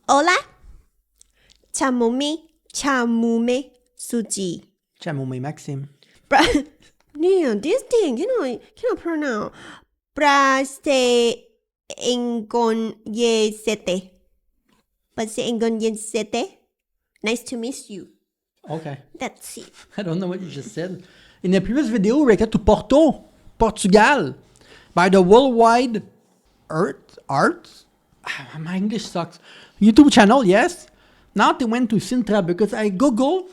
Hola. Chamome Suji. Chamome Maxim. Yeah, this thing cannot pronounce. Brase Engonyesete. Brase Engonyesete. Nice to meet you. Okay. That's it. I don't know what you just said. In the previous video, we reacted to Porto, Portugal, by the Worldwide Arts. My English sucks. YouTube channel, yes. Now they went to Sintra because I googled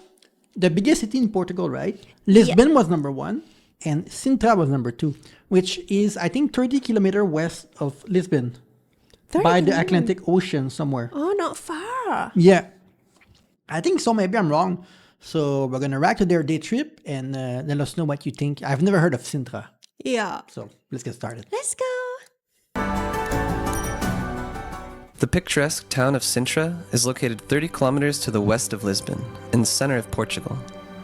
the biggest city in Portugal, right? Lisbon was number 1 and Sintra was number 2, which is, I think, 30 kilometers west of Lisbon by the Atlantic Ocean somewhere. Oh, not far. Yeah. I think so. Maybe I'm wrong. So we're going to react to their day trip and let us know what you think. I've never heard of Sintra. Yeah. So let's get started. Let's go. The picturesque town of Sintra is located 30 kilometers to the west of Lisbon, in the center of Portugal.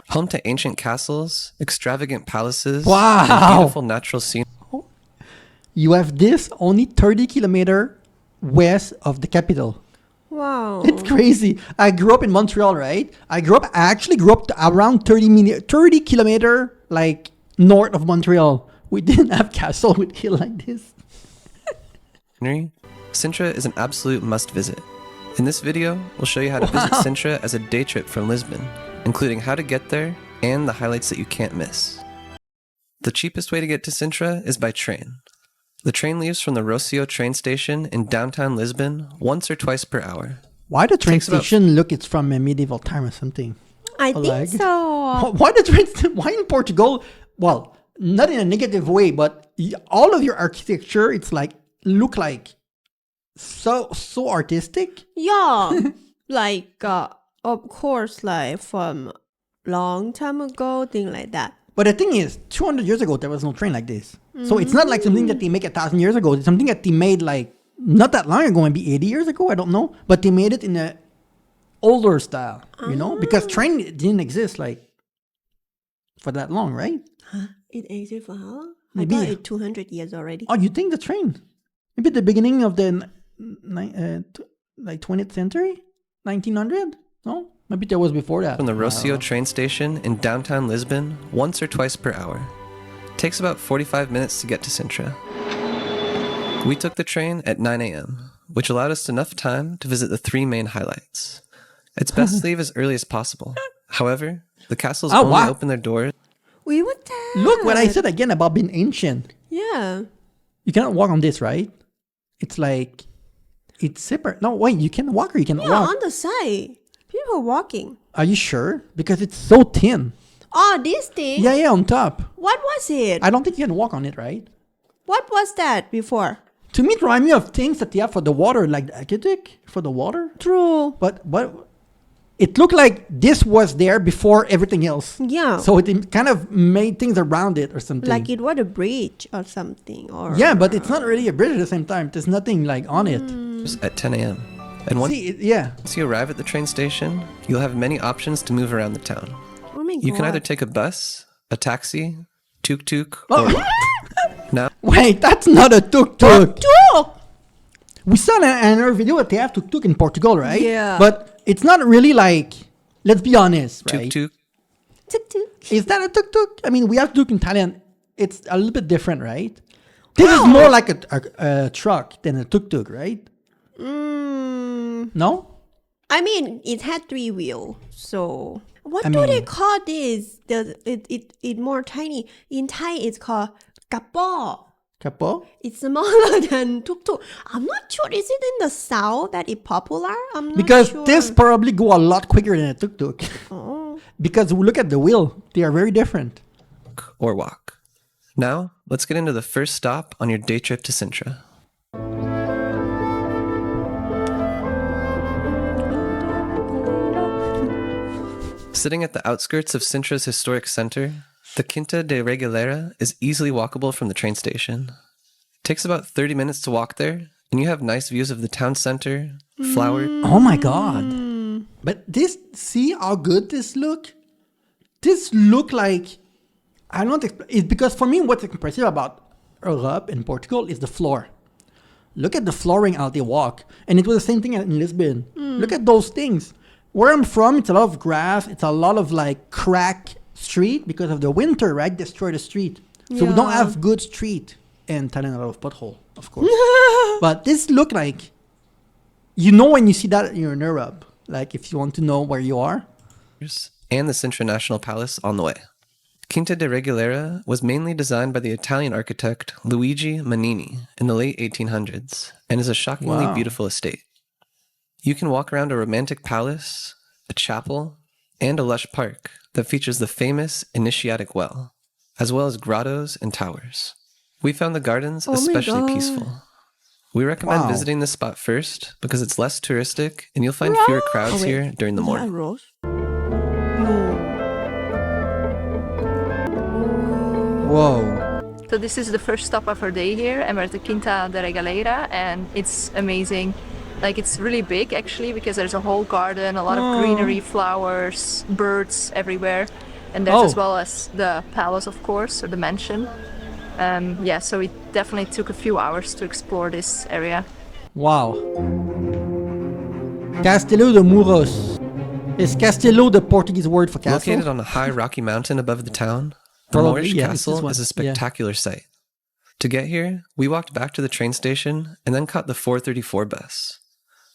Home to ancient castles, extravagant palaces, Wow. and beautiful natural scenery. You have this only 30 kilometers west of the capital. Wow. It's crazy. I grew up in Montreal, right? I actually grew up around 30 kilometers like north of Montreal. We didn't have castle with hill like this. Sintra is an absolute must visit. In this video, we'll show you how to visit Sintra as a day trip from Lisbon, including how to get there and the highlights that you can't miss. The cheapest way to get to Sintra is by train. The train leaves from the Rocio train station in downtown Lisbon once or twice per hour. Why the train Takes about- station look it's from a medieval time or something? I think Like- so. Why the train why in Portugal? Well, not in a negative way, but all of your architecture, it's like look like so artistic. Yeah. Like, of course, like from long time ago, thing like that. But the thing is, 200 years ago, there was no train like this. So it's not like something that they make 1,000 years ago. It's something that they made like not that long ago, maybe 80 years ago. I don't know. But they made it in a older style, you know, because train didn't exist like for that long, right? It exists for how long? Maybe. I thought it's 200 years already. Oh, you think the train? Maybe the beginning of the like 20th century? 1900? No? Maybe there was before that. From the Rocio train station in downtown Lisbon once or twice per hour. Takes about 45 minutes to get to Sintra. We took the train at 9 a.m., which allowed us enough time to visit the 3 main highlights. It's best to leave as early as possible. However, the castles only wow. open their doors. We were there. Look what I said again about being ancient. Yeah. You cannot walk on this, right? It's like, it's separate. No, wait, you can walk or you cannot Yeah, walk? on the side. People walking. Are you sure? Because it's so thin. Oh, this thing? Yeah, on top. What was it? I don't think you can walk on it, right? What was that before? To me, it reminds me of things that they have for the water, like the aqueduct for the water. True. But it looked like this was there before everything else. Yeah. So it kind of made things around it or something. Like it was a bridge or something. Or Yeah, but it's not really a bridge at the same time. There's nothing like on it. At 10 a.m. And once Yeah. you arrive at the train station, you'll have many options to move around the town. Oh my You can either God. take a bus, a taxi, tuk-tuk, Oh. or... Now, Wait, that's not a tuk-tuk. Tuk-tuk! We saw in another video that they have tuk-tuk in Portugal, right? Yeah. But it's not really like, let's be honest, right? tuk-tuk, Tuk-tuk. Is that a tuk-tuk? I mean, we have tuk in Italian. It's a little bit different, right? This is more like a truck than a tuk-tuk, right? No? I mean, it had 3 wheels. So, what I do they mean- call this? It more tiny. In Thai, it's called kapo. Capo? It's smaller than tuk-tuk. I'm not sure. Is it in the south that it's popular? I'm not Because sure. this probably go a lot quicker than a tuk-tuk. Oh. Because we look at the wheel. They are very different. or walk. Now, let's get into the first stop on your day trip to Sintra. Sitting at the outskirts of Sintra's historic center, the Quinta de Regueira is easily walkable from the train station. It takes about 30 minutes to walk there, and you have nice views of the town center, flower. Oh my God. But this, see how good this look? This look like, I don't think, it's because for me, what's impressive about Europe and Portugal is the floor. Look at the flooring out they walk. And it was the same thing in Lisbon. Look at those things. Where I'm from, it's a lot of grass. It's a lot of like crack street because of the winter, right? Destroy the street. So we don't Yeah. have good street in Thailand. A lot of pothole, of course. But this look like, you know, when you see that you're in Europe. Like if you want to know where you are. and the Sintra National Palace on the way. Quinta de Regulera was mainly designed by the Italian architect Luigi Manini in the late 1800s and is a shockingly Wow. beautiful estate. You can walk around a romantic palace, a chapel, and a lush park that features the famous Initiatic Well, as well as grottos and towers. We found the gardens Oh my especially God. peaceful. We recommend Wow. visiting this spot first because it's less touristic and you'll find fewer crowds here during the morning. Rose. Whoa. So this is the first stop of our day here, and we're at the Quinta de Regaleira, and it's amazing. Like, it's really big actually, because there's a whole garden, a lot of greenery, flowers, birds everywhere, and there's as Oh. well as the palace, of course, or the mansion. Yeah, so it definitely took a few hours to explore this area. Wow. Castelo de Muros. Is Castelo the Portuguese word for castle? Located on a high rocky mountain above the town, the Probably, Moorish yeah, it's this Castle one. is a Yeah. spectacular sight. To get here, we walked back to the train station and then caught the 434 bus.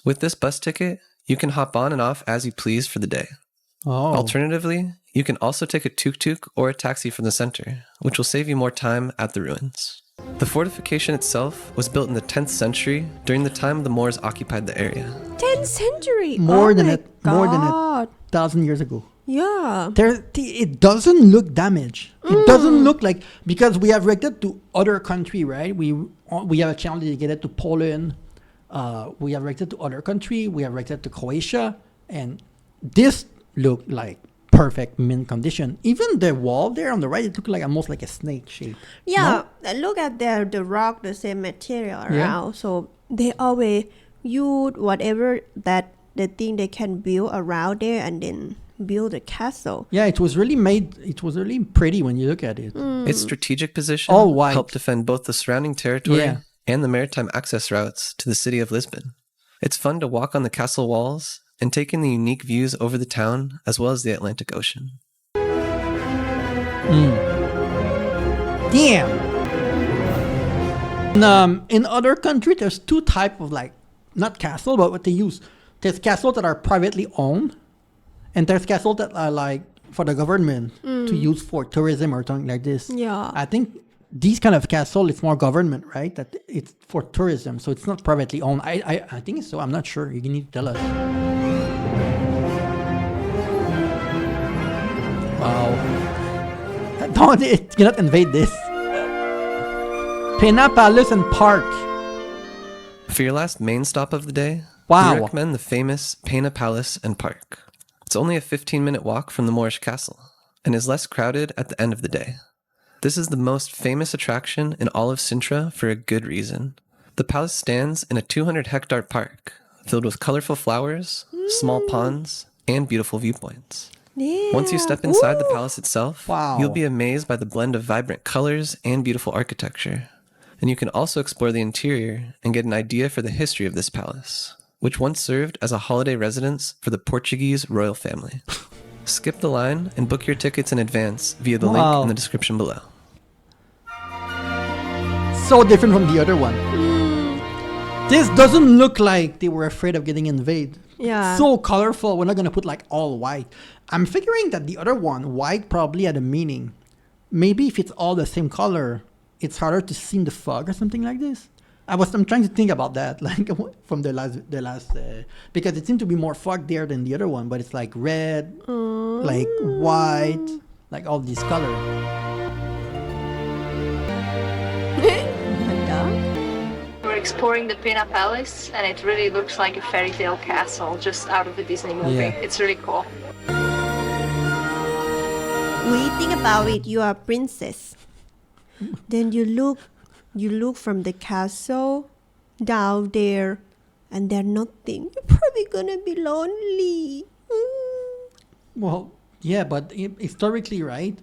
With this bus ticket, you can hop on and off as you please for the day. Oh. Alternatively, you can also take a tuk-tuk or a taxi from the center, which will save you more time at the ruins. The fortification itself was built in the 10th century during the time the Moors occupied the area. 10th century. More Oh than my it. More than God. 1,000 years ago. Yeah. It doesn't look damaged. It doesn't look like, because we have reacted to other country, right? We have a channel dedicated to Poland. We have reacted to other country. We have reacted to Croatia, and this looked like perfect mint condition. Even the wall there on the right, it looked like almost like a snake shape. Yeah. Look at the rock, the same material around. So they always use whatever that the thing they can build around there and then build a castle. Yeah, it was really made. It was really pretty when you look at it. Its strategic position All white. helped defend both the surrounding territory Yeah. and the maritime access routes to the city of Lisbon. It's fun to walk on the castle walls and take in the unique views over the town as well as the Atlantic Ocean. Damn. In other countries, there's two type of like, not castle, but what they use. There's castles that are privately owned, and there's castles that are like for the government to use for tourism or something like this. Yeah. I think these kind of castle, it's more government, right? That it's for tourism, so it's not privately owned. I think so. I'm not sure. You need to tell us. Wow. Don't you cannot invade this. Pena Palace and Park. For your last main stop of the day, Wow. we recommend the famous Pena Palace and Park. It's only a 15-minute walk from the Moorish castle and is less crowded at the end of the day. This is the most famous attraction in all of Sintra for a good reason. The palace stands in a 200-hectare park filled with colorful flowers, small ponds, and beautiful viewpoints. Yeah. Once you step inside the palace itself, Wow. you'll be amazed by the blend of vibrant colors and beautiful architecture. And you can also explore the interior and get an idea for the history of this palace, which once served as a holiday residence for the Portuguese royal family. Skip the line and book your tickets in advance via the link Wow. in the description below. So different from the other one. This doesn't look like they were afraid of getting invaded. Yeah. So colorful. We're not gonna put like all white. I'm figuring that the other one, white, probably had a meaning. Maybe if it's all the same color, it's harder to see in the fog or something like this. I'm trying to think about that, like from the last, because it seemed to be more fog there than the other one, but it's like red, like white, like all these colors. We're exploring the Pena Palace, and it really looks like a fairy tale castle just out of a Disney movie. Yeah. It's really cool. When you think about it, you are a princess. Then you look from the castle down there, and there's nothing. You're probably gonna be lonely. Well, yeah, but historically, right?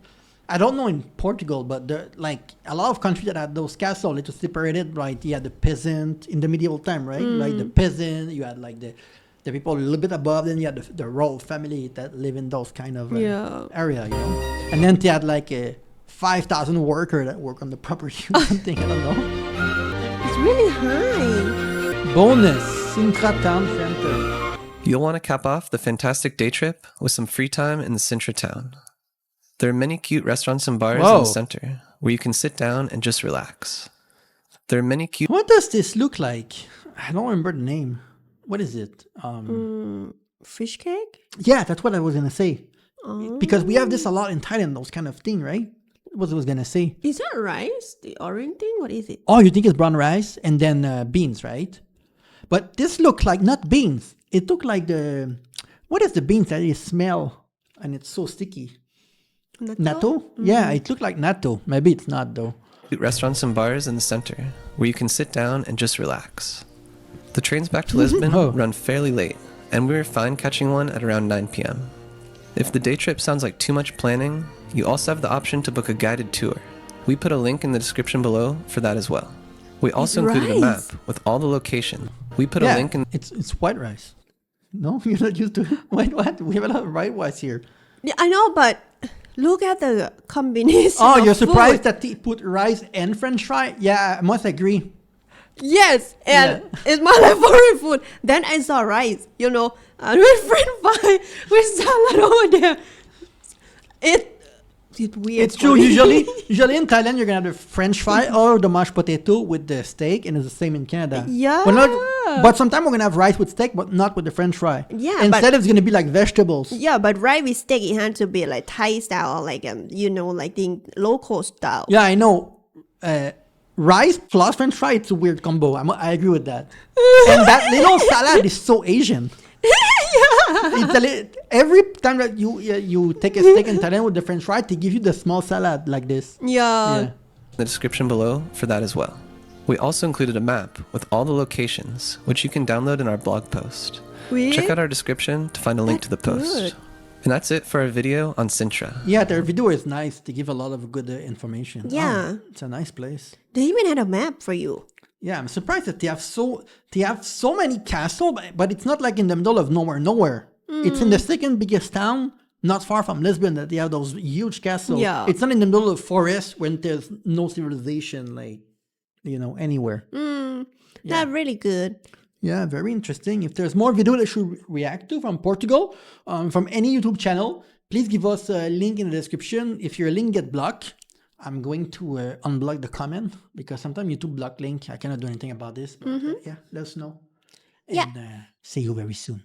I don't know in Portugal, but like a lot of countries that had those castles, it was separated, right? You had the peasant in the medieval time, right? Like the peasant, you had like the people a little bit above. Then you had the royal family that live in those kind of Yeah. area, you know. And then they had like 5,000 workers that work on the property or something. I don't know. It's really high. Bonus, Sintra Town Center. You'll want to cap off the fantastic day trip with some free time in the Sintra town. There are many cute restaurants and bars in Whoa. the center where you can sit down and just relax. There are many cute What does this look like? I don't remember the name. What is it? Fish cake? Yeah, that's what I was gonna say. Oh. Because we have this a lot in Thailand, those kind of thing, right? What I was gonna say. Is that rice? The orange thing? What is it? Oh, you think it's brown rice and then beans, right? But this looked like not beans. It looked like what is the beans that you smell and it's so sticky? Natto? Yeah, it looked like natto. Maybe it's not though. restaurants and bars in the center where you can sit down and just relax. The trains back to Lisbon Oh. run fairly late, and we were fine catching one at around 9 p.m. If the day trip sounds like too much planning, you also have the option to book a guided tour. We put a link in the description below for that as well. We also included a map rice. with all the location. We put a Yeah, link in it's white rice. No, you're not used to it. Wait, what? We have a lot of white rice here. Yeah, I know, but look at the combination. Oh, of you're surprised food. that they put rice and French fry? Yeah, I must agree. Yes, and it's my favorite food. Then I saw rice, and with French fry, with salad over there. It's weird. It's for true. me. Usually in Thailand, you're gonna have the French fry or the mashed potato with the steak, and it's the same in Canada. Yeah. But sometimes we're gonna have rice with steak, but not with the French fry. Yeah, Instead, but- it's gonna be like vegetables. Yeah, but rice with steak, it has to be like Thai style, or like like the local style. Yeah, I know. Rice plus French fry, it's a weird combo. I agree with that. And that little salad is so Asian. Every time that you take a steak in Thailand with the French fry, they give you the small salad like this. Yeah. the description below for that as well. We also included a map with all the locations, which you can download in our blog post. Really? Check out our description to find a link to the That's post. good. And that's it for our video on Sintra. Yeah, their video is nice. They give a lot of good information. Yeah. It's a nice place. They even had a map for you. Yeah, I'm surprised that they have so many castles, but it's not like in the middle of nowhere. It's in the second biggest town, not far from Lisbon, that they have those huge castles. Yeah. It's not in the middle of forest when there's no civilization, like, anywhere. That's really good. Yeah, very interesting. If there's more video that should react to from Portugal, from any YouTube channel, please give us a link in the description. If your link get blocked, I'm going to unblock the comment because sometimes YouTube block link. I cannot do anything about this. But, yeah, let us know. And see you very soon.